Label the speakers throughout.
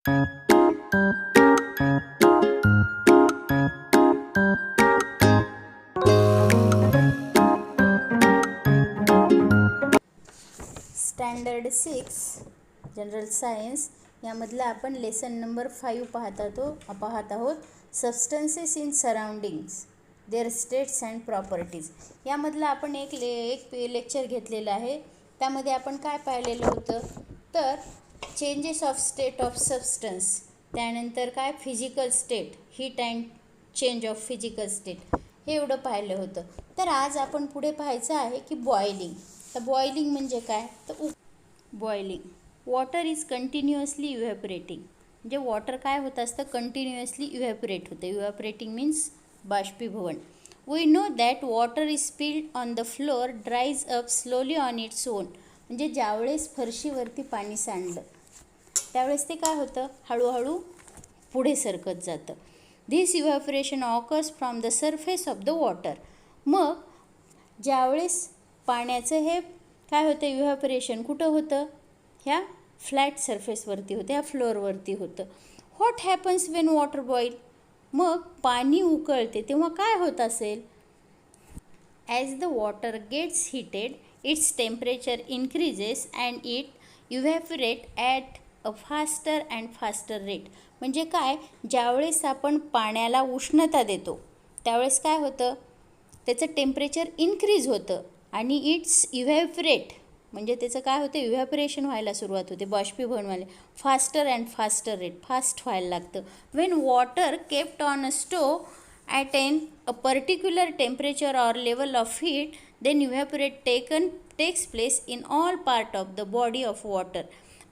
Speaker 1: Standard 6 general science यामधला आपण lesson number 5 पाहत आहोत. Substances in surroundings their states and properties. यामधला आपण एक लेक्चर घेतलेलं आहे. त्यामध्ये आपण काय पाहिलेलं होतं तर changes of state of substance, त्यानंतर काय physical state, heat and change of physical state, हे एवढं पाहिलं होतं. तर आज आपण पुढे पाहायचं आहे की बॉइलिंग. तर बॉइलिंग म्हणजे काय तर boiling water is continuously evaporating. म्हणजे वॉटर काय होत असतं कंटिन्युअसली इव्हॅपोरेट होतं. इव्हॅपोरेटिंग मीन्स बाष्पीभवन. We know that water is spilled on the floor dries up slowly on its own. म्हणजे ज्यावेळेस फरशीवरती पाणी सांडलं त्यावेळेस ते काय होतं हळूहळू पुढे सरकत जातं. This evaporation occurs from the surface of the water. मग ज्यावेळेस पाण्याचं हे काय होतं इव्हॅपोरेशन कुठं होतं ह्या फ्लॅट सरफेसवरती होतं, ह्या फ्लोअरवरती होतं. What happens when water boil. मग पाणी उकळते तेव्हा काय होत असेल. As the water gets heated its temperature increases and it evaporate at a faster and faster rate. म्हणजे काय ज्यावेळेस आपण पाण्याला उष्णता देतो त्यावेळेस काय होतं त्याचं टेम्परेचर इन्क्रीज होतं आणि इट्स इव्हॅपोरेट म्हणजे त्याचं काय होतं इव्हॅपोरेशन व्हायला सुरुवात होते, बाष्पीभवन व्हायला faster and faster rate, fast व्हायला लागतं. When water kept on a stove at a particular temperature or level of heat then evaporate takes place in all part of the body of water.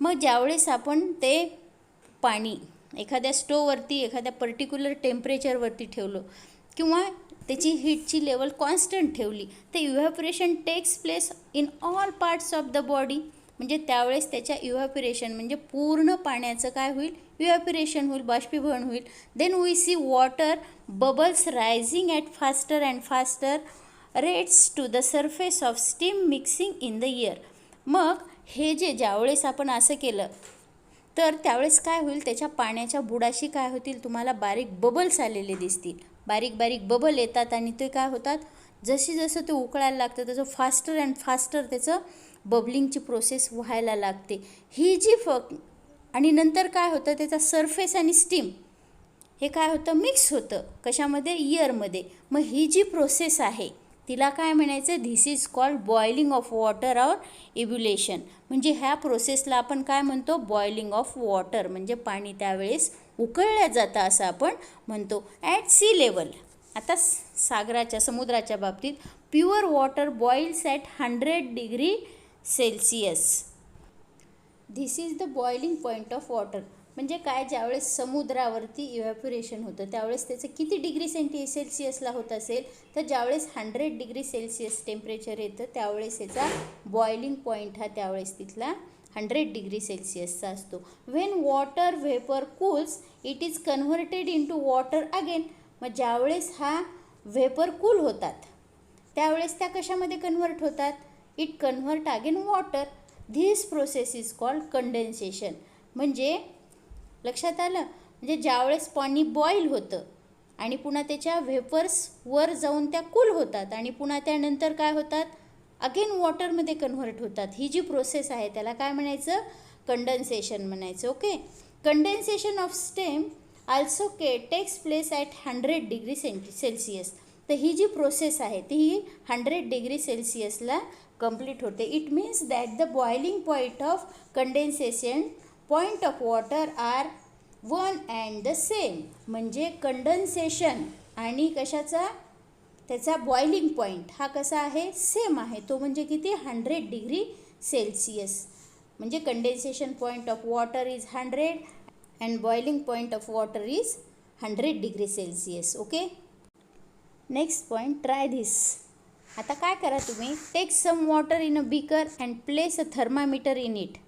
Speaker 1: मग ज्यावेळेस आपण ते पाणी एखाद्या स्टोववरती एखाद्या particular टेम्परेचरवरती ठेवलं किंवा त्याची हीटची लेवल कॉन्स्टंट ठेवली तर evaporation takes place in all parts of the body. म्हणजे त्यावेळेस त्याच्या इव्हॅपोरेशन म्हणजे पूर्ण पाण्याचं काय होईल इव्हॅपोरेशन होईल, बाष्पीभवन होईल. Then we see water bubbles rising at faster and faster rates to the surface of steam mixing in the air. मग हे ज्यावेळेस आपण असं केलं तर त्यावेळेस काय होईल त्याच्या पाण्याच्या बुडाशी काय होतील तुम्हाला बारीक बबल्स आलेले दिसतील. बारीक बारीक बबल येतात आणि ते काय होतात जसं ते उकळायला लागतं तसं फास्टर अँड फास्टर त्याचं बबलिंगची प्रोसेस व्हायला लागते. ही जी आणि नंतर काय होतं त्याचा सरफेस आणि स्टीम हे काय होतं मिक्स होतं कशामध्ये एअरमध्ये. मग ही जी प्रोसेस आहे तिला काय म्हणायचं this is called boiling of water or ebullition. म्हणजे ह्या प्रोसेसला आपण काय म्हणतो बॉइलिंग ऑफ वॉटर. म्हणजे पाणी त्यावेळेस उकळल्या जातं असं आपण म्हणतो. ॲट सी लेवल आता सागराच्या समुद्राच्या बाबतीत pure water boils at 100 degree Celsius. This is the boiling point of water. म्हणजे काय ज्यावेळेस समुद्रावरती इव्हॅपोरेशन होतं त्यावेळेस त्याचं किती डिग्री सेल्सिअसला होत असेल तर ज्यावेळेस 100 डिग्री सेल्सिअस टेम्परेचर येतं त्यावेळेस याचा बॉइलिंग पॉईंट हा त्यावेळेस तिथला 100 डिग्री सेल्सिअसचा असतो. When water vapour cools it is converted into water again. मग ज्यावेळेस हा व्हेपर कूल होतात त्यावेळेस त्या कशामध्ये कन्व्हर्ट होतात it convert again water. This process is called condensation. म्हणजे लक्षात आलं म्हणजे ज्यावेळेस पाणी बॉईल होतं आणि पुन्हा त्याच्या व्हेपर्स वर जाऊन त्या कूल होतात आणि पुन्हा त्यानंतर काय होतात अगेन वॉटरमध्ये कन्व्हर्ट होतात. ही जी प्रोसेस आहे त्याला काय म्हणायचं कंडेन्सेशन म्हणायचं. Okay. Condensation of steam also takes place at 100 degree Celsius. तर ही जी प्रोसेस आहे ती 100 डिग्री सेल्सिअसला कंप्लीट होते. It means that the boiling point of condensation point of water are one and the same. म्हणजे कंडेन्सेशन आणि कशाचा त्याचा बॉइलिंग पॉईंट हा कसा आहे सेम आहे. तो म्हणजे किती 100 डिग्री सेल्सिअस. म्हणजे condensation point of water is 100 and boiling point of water is 100 degree Celsius. Okay. Next point try this. आता काय करा तुम्ही take some water in a beaker and place a thermometer in it.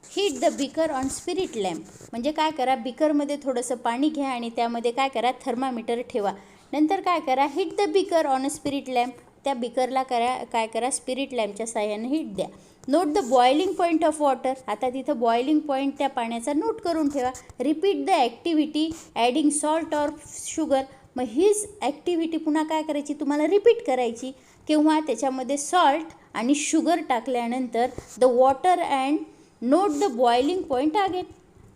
Speaker 1: Heat the beaker on spirit lamp. म्हणजे काय करा बिकरमध्ये थोडंसं पाणी घ्या आणि त्यामध्ये काय करा थर्मामीटर ठेवा. नंतर काय करा heat the beaker on a spirit lamp. त्या बिकरला काय करा स्पिरिट लॅम्पच्या साह्याने हीट द्या. Note the boiling point of water. आता तिथं बॉइलिंग पॉईंट त्या पाण्याचा नोट करून ठेवा. Repeat the activity adding salt or sugar. मग हीच ॲक्टिव्हिटी पुन्हा काय करायची, तुम्हाला रिपीट करायची. किंवा त्याच्यामध्ये सॉल्ट आणि शुगर टाकल्यानंतर the water and note the boiling point again.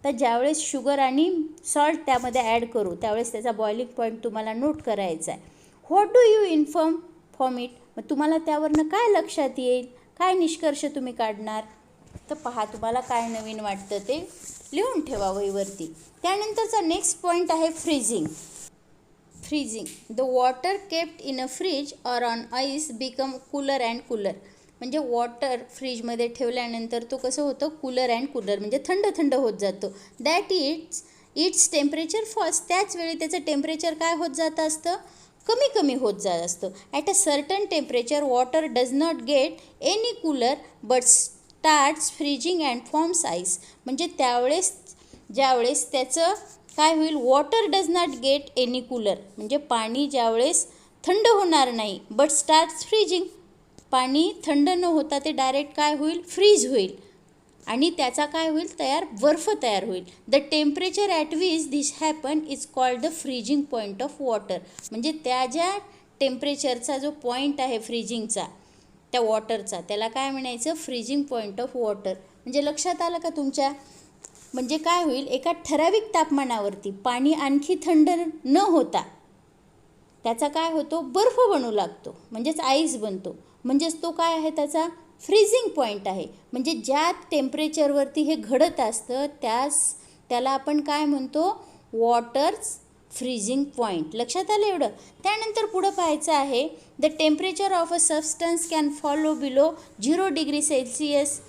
Speaker 1: तर ज्यावेळेस शुगर आणि सॉल्ट त्यामध्ये ॲड करू त्यावेळेस त्याचा बॉइलिंग पॉईंट तुम्हाला नोट करायचा आहे. What do you inform from it. मग तुम्हाला त्यावरनं काय लक्षात येईल, काय निष्कर्ष तुम्ही काढणार. तर पहा तुम्हाला काय नवीन वाटतं ते लिहून ठेवा वहीवरती. त्यानंतरचा नेक्स्ट पॉईंट आहे freezing. Freezing. The water kept in a fridge or on ice become cooler and cooler. म्हणजे वॉटर फ्रीजमध्ये ठेवल्यानंतर तो कसं होतं, कूलर अँड कूलर म्हणजे थंड थंड होत जातो. That its temperature falls. त्याच वेळी त्याचं टेम्परेचर काय होत जातं असतं, कमी कमी होत जात असतं. At a certain temperature water does not get any cooler but starts freezing and forms ice. म्हणजे ज्यावेळेस त्याचं काय होईल, water does not get any cooler म्हणजे पाणी ज्यावेळेस थंड होणार नाही, बट स्टार्ट्स फ्रीजिंग पाणी थंड न होता ते डायरेक्ट काय होईल, फ्रीज होईल आणि त्याचा काय होईल, बर्फ तयार होईल. The temperature at which this happen is called the freezing point of water. म्हणजे त्या ज्या टेम्परेचरचा जो पॉईंट आहे फ्रीजिंगचा त्या वॉटरचा त्याला काय म्हणायचं, फ्रीजिंग पॉईंट ऑफ वॉटर. म्हणजे लक्षात आलं का तुमच्या. म्हणजे काय होईल, एका ठराविक तापमानावरती पाणी आणखी थंड न होता त्याचा काय होतो, बर्फ बनू लागतो म्हणजेच आईस बनतो. म्हणजेच तो काय आहे, त्याचा फ्रीजिंग पॉईंट आहे. म्हणजे ज्या टेम्परेचरवरती हे घडत असतं त्याला आपण काय म्हणतो, वॉटर्स फ्रीजिंग पॉईंट. लक्षात आलं एवढं. त्यानंतर पुढं पाहायचं आहे, the temperature of a substance can follow below 0 degree Celsius.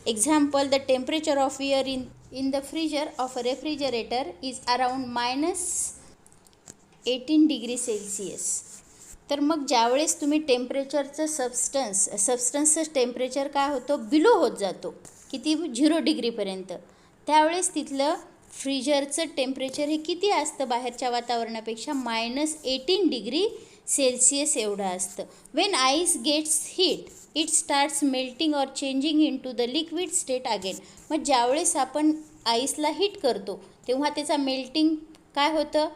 Speaker 1: Example, the temperature of air in the freezer of a refrigerator is around -18 degree Celsius. तर मग ज्यावेळेस तुम्ही टेम्परेचरचं सबस्टन्सचं टेम्परेचर काय होतं, बिलो होत जातो किती, 0 डिग्रीपर्यंत. त्यावेळेस तिथलं फ्रीजरचं टेम्परेचर हे किती असतं, बाहेरच्या वातावरणापेक्षा -18 डिग्री सेल्सिअस एवढं असतं. When ice gets heat it starts melting or changing into the liquid state again. मग ज्यावेळेस आपण आईसला हीट करतो तेव्हा त्याचा मेल्टिंग काय होतं,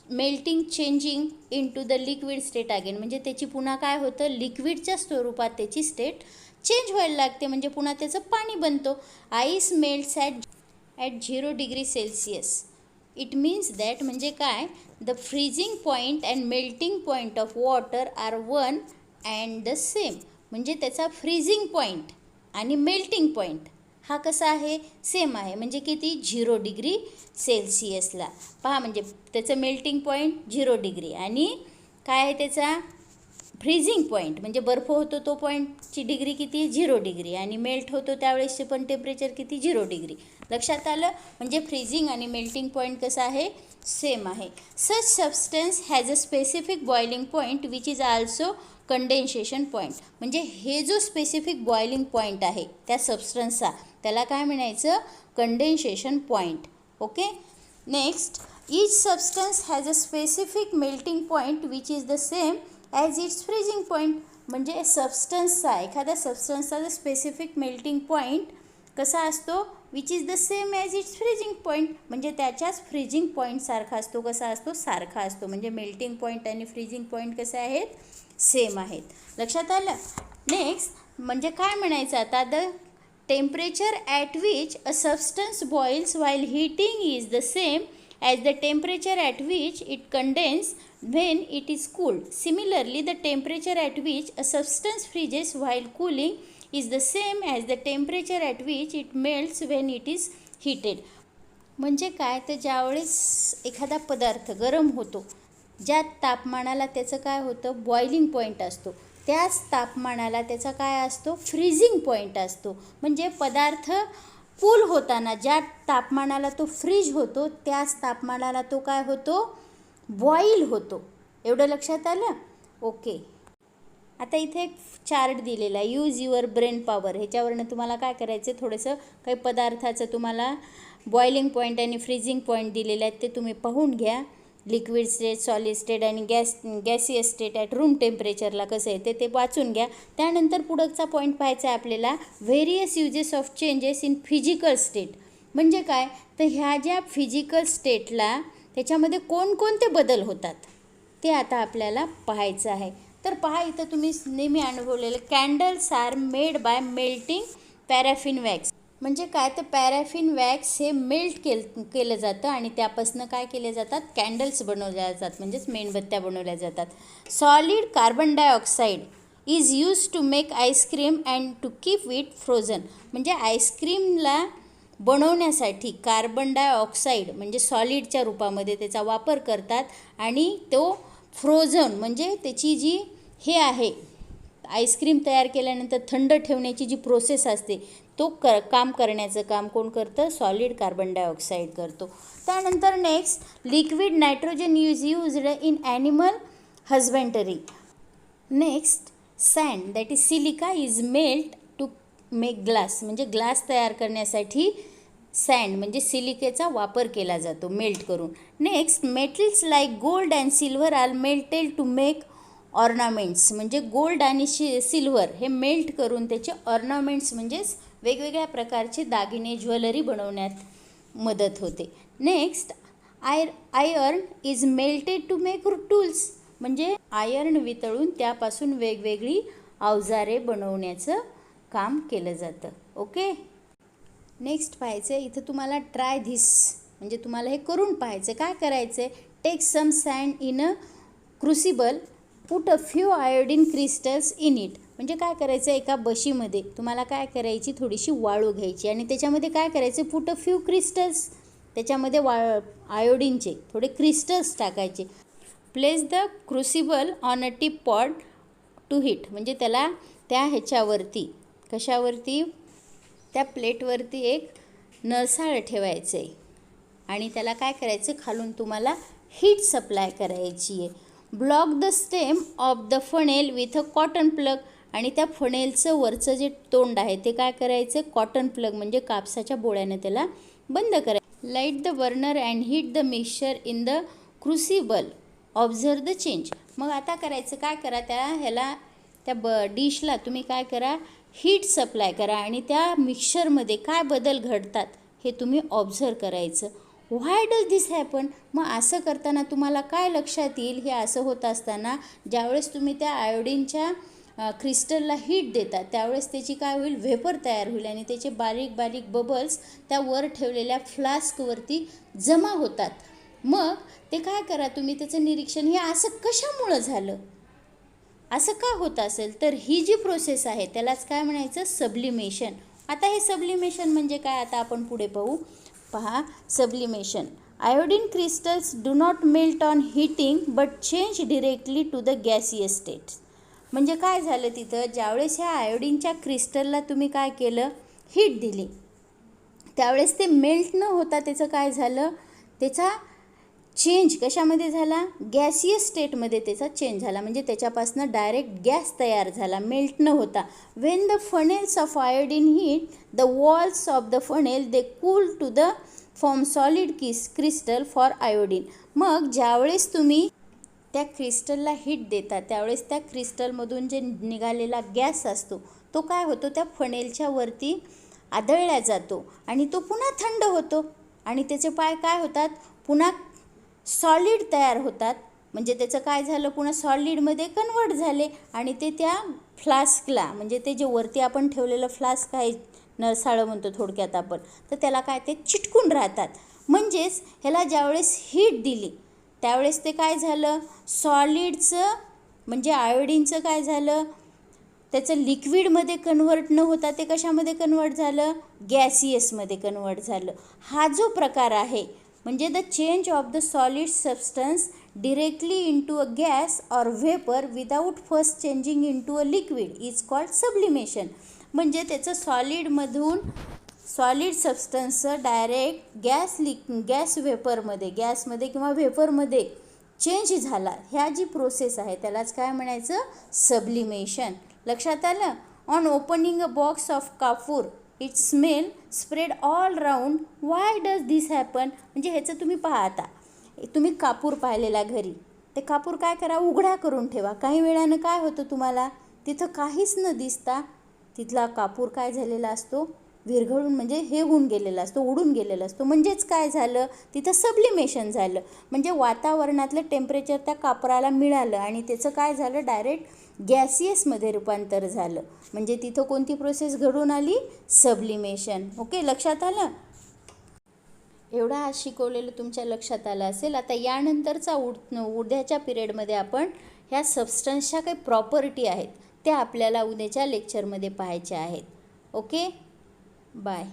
Speaker 1: melting changing into the liquid state again. म्हणजे त्याची पुन्हा काय होतं, लिक्विडच्या स्वरूपात त्याची स्टेट चेंज व्हायला लागते म्हणजे पुन्हा त्याचं पाणी बनतो. Ice melts at 0 degree Celsius. It means that म्हणजे काय, the freezing point and melting point of water are one and the same. म्हणजे त्याचा फ्रीजिंग पॉईंट आणि मेल्टिंग पॉईंट हा कसा आहे, सेम आहे. म्हणजे किती, 0 डिग्री सेल्सिअसला. पहा म्हणजे त्याचं मेल्टिंग पॉईंट 0 डिग्री आणि काय आहे त्याचा फ्रीजिंग पॉईंट म्हणजे बर्फ होतो तो पॉईंटची डिग्री किती, 0 डिग्री आणि मेल्ट होतो त्यावेळेसचे पण टेम्परेचर किती, 0 डिग्री. लक्षात आलं. म्हणजे फ्रीजिंग आणि मेल्टिंग पॉईंट कसं आहे, सेम आहे. Such substance has a specific boiling point which is also condensation point. म्हणजे हे जो स्पेसिफिक बॉइलिंग पॉईंट आहे त्या सबस्टन्सचा त्याला काय म्हणायचं, condensation point. Okay. Next, each substance has a specific melting point which is the same as its freezing point. म्हणजे एखाद्या सबस्टन्सचा जो स्पेसिफिक मेल्टिंग पॉईंट कसा असतो, which is the same as its freezing point. म्हणजे त्याच्याच फ्रीजिंग पॉईंटसारखा असतो. कसा असतो, सारखा असतो. म्हणजे मेल्टिंग पॉईंट आणि फ्रीजिंग पॉईंट कसे आहेत, सेम आहेत. लक्षात आलं. नेक्स्ट म्हणजे काय म्हणायचं आता, the temperature at which a substance boils while heating is the same as the temperature at which it condense when it is cooled. Similarly, the temperature at which a substance freezes while cooling is the same as the temperature at which it melts when it is heated. म्हणजे काय, तर ज्यावेळेस एखादा पदार्थ गरम होतो ज्या तापमानाला त्याचं काय होतं, बॉइलिंग पॉईंट असतो, त्याच तापमानाला त्याचा काय असतो, फ्रीजिंग पॉईंट असतो. म्हणजे पदार्थ कूल होताना ज्या तापमानाला तो फ्रीज होतो त्याच तापमानाला तो काय होतो, बॉईल होतो. एवढं लक्षात आलं. ओके. आता इथे एक चार्ट दिलेला आहे, यूज युअर ब्रेन पॉवर. ह्याच्यावरनं तुम्हाला काय करायचं, थोडंसं काही पदार्थाचं तुम्हाला बॉइलिंग पॉईंट आणि फ्रीजिंग पॉईंट दिलेले आहेत ते तुम्ही पाहून घ्या. लिक्विड स्टेट, सॉलिड स्टेट आणि गॅसियस स्टेट ॲट रूम टेम्परेचरला कसं येते ते वाचून घ्या. त्यानंतर पुढचा पॉईंट पाहायचा आहे आपल्याला, various uses of changes in physical state. म्हणजे काय, तर ह्या ज्या फिजिकल स्टेटला त्याच्यामध्ये कोणकोणते बदल होतात ते आता आपल्याला पाहायचं आहे. तर पहा, इथं तुम्ही नेहमी अनुभवलेलं, candles are made by melting paraffin wax. म्हणजे काय, तर पॅराफिन वॅक्स हे मेल्ट केलं जातं आणि त्यापासून काय केले जातात, कॅन्डल्स बनवल्या जातात, म्हणजेच मेणबत्त्या बनवल्या जातात. Solid carbon dioxide is use to make ice cream and to keep it frozen. म्हणजे आईस्क्रीमला बनवण्यासाठी कार्बन डायऑक्साईड म्हणजे सॉलिडच्या रूपामध्ये त्याचा वापर करतात आणि तो फ्रोझन म्हणजे त्याची जी हे आहे, आईस्क्रीम तयार केल्यानंतर थंड ठेवण्याची जी प्रोसेस असते तो काम करण्याचं काम कोण करतं, सॉलिड कार्बन डायऑक्साईड करतो. त्यानंतर next, liquid nitrogen is used in animal husbandry. Next, sand that is silica is melt to make glass. म्हणजे ग्लास तयार करण्यासाठी सँड म्हणजे सिलिकेचा वापर केला जातो मेल्ट करून. Next, metals like gold and silver are melted to make ornaments. म्हणजे gold आणि सिल्वर हे मेल्ट करून त्याचे ऑर्नामेंट्स म्हणजेच वेगवेगळ्या प्रकारचे दागिने, ज्वेलरी बनवण्यात मदत होते. Next, iron is melted to make tools. म्हणजे आयर्न वितळून त्यापासून वेगवेगळी अवजारे बनवण्याचं काम केलं जातं. ओके. नेक्स्ट पाहायचं आहे, इथं तुम्हाला ट्राय धिस म्हणजे तुम्हाला हे करून पाहायचं. काय करायचं आहे, take some sand in a crucible, put a few iodine crystals in it. म्हणजे काय करायचं, एका बशीमध्ये तुम्हाला काय करायची, थोडीशी वाळू घ्यायची आणि त्याच्यामध्ये काय करायचं, पुट अ फ्यू क्रिस्टल्स, त्याच्यामध्ये आयोडीनचे थोडे क्रिस्टल्स टाकायचे. Place the crucible on a tripod to heat. म्हणजे त्याला त्या ह्याच्यावरती, कशावरती, त्या प्लेटवरती एक नळसाळ ठेवायचं आहे आणि त्याला काय करायचं, खालून तुम्हाला हीट सप्लाय करायची आहे. Block the stem of the funnel with a cotton plug. आणि त्या फनेलचं वरचं जे तोंड आहे ते काय करायचं, कॉटन प्लग म्हणजे कापसाच्या बोळ्यानं त्याला बंद करायचं. Light the burner and heat the mixture in the crucible, observe the change. मग आता करायचं काय, करा त्या डिशला तुम्ही काय करा, हीट सप्लाय करा आणि त्या मिक्सचरमध्ये काय बदल घडतात हे तुम्ही ऑब्झर्व करायचं. व्हाय डज दिस हॅपन. मग असं करताना तुम्हाला काय लक्षात येईल, हे असं होत असताना ज्यावेळेस तुम्ही त्या आयोडीनच्या क्रिस्टलला हीट देतात त्यावेळेस त्याची काय होईल, व्हेपर तयार होईल आणि त्याचे बारीक बारीक बबल्स त्या वर ठेवलेल्या फ्लास्कवरती जमा होतात. मग ते काय करा तुम्ही, त्याचं निरीक्षण, हे असं कशामुळं झालं, असं का होत असेल, तर ही जी प्रोसेस आहे त्यालाच काय म्हणायचं, सब्लिमेशन. आता हे सब्लिमेशन म्हणजे काय, आता आपण पुढे पाहू. पहा, sublimation, iodine crystals do not melt on heating but change directly to the gaseous state. म्हणजे काय झालं, तिथं ज्यावेळेस ह्या आयोडीनच्या क्रिस्टलला तुम्ही काय केलं, हीट दिली, त्यावेळेस ते मेल्ट न होता त्याचं काय झालं, त्याचा चेंज कशामध्ये झाला, गॅसियस स्टेटमध्ये त्याचा चेंज झाला. म्हणजे त्याच्यापासून डायरेक्ट गॅस तयार झाला, मेल्ट न होता. When the funnels of iodine hit the walls of the funnel they cool to the form solid crystal for iodine. मग ज्यावेळेस तुम्ही त्या क्रिस्टलला हीट देता त्यावेळेस त्या क्रिस्टलमधून जे निघालेला गॅस असतो तो काय होतो, त्या फनेलच्या वरती आदळला जातो आणि तो पुन्हा थंड होतो आणि त्याचे पाय काय होतात, पुन्हा सॉलिड तयार होतात. म्हणजे त्याचं काय झालं, पुन्हा सॉलिडमध्ये कन्वर्ट झाले आणि ते त्या फ्लास्कला, म्हणजे ते जे वरती आपण ठेवलेलं फ्लास्क आहे, नळसाळं म्हणतो थोडक्यात आपण, तर त्याला काय, ते चिटकून राहतात. म्हणजेच ह्याला ज्यावेळेस हीट दिली त्यावेळेस ते काय झालं, सॉलिडचं म्हणजे आयोडीनचं काय झालं, त्याचं लिक्विडमध्ये कन्वर्ट न होता ते कशामध्ये कन्वर्ट झालं, गॅसियसमध्ये कन्वर्ट झालं. हा जो प्रकार आहे म्हणजे the change of the solid substance directly into a gas or vapour without first changing into a liquid is called sublimation. म्हणजे त्याचं सॉलिड सबस्टन्सचं डायरेक्ट गॅस गॅसमध्ये किंवा व्हेपरमध्ये चेंज झाला, ह्या जी प्रोसेस आहे त्यालाच काय म्हणायचं, सब्लिमेशन. लक्षात आलं. On opening a box of kapur it smell spread all round. Why does this happen. म्हणजे ह्याचं तुम्ही पहा, आता तुम्ही कापूर पाहिलेला घरी, ते कापूर काय करा, उघडा करून ठेवा. काही वेळानं काय होतं तुम्हाला, तिथं काहीच न दिसता तिथला कापूर काय झालेला असतो, विरघळून म्हणजे हे होऊन गेलेला असतो, उडून गेलेला असतो. म्हणजेच काय झालं, तिथं सब्लिमेशन झालं. म्हणजे वातावरणातलं टेम्परेचर त्या कापराला मिळालं आणि त्याचं काय झालं, डायरेक्ट गॅसियसमध्ये रूपांतर झालं. म्हणजे तिथं कोणती प्रोसेस घडून आली, सब्लिमेशन. ओके, लक्षात आलं. एवढा आज शिकवलेलं तुमच्या लक्षात आलं असेल. आता यानंतरचा उद्याच्या पिरियडमध्ये आपण ह्या सबस्टन्सच्या काही प्रॉपर्टी आहेत त्या आपल्याला उद्याच्या लेक्चरमध्ये पाहायच्या आहेत. Okay, bye.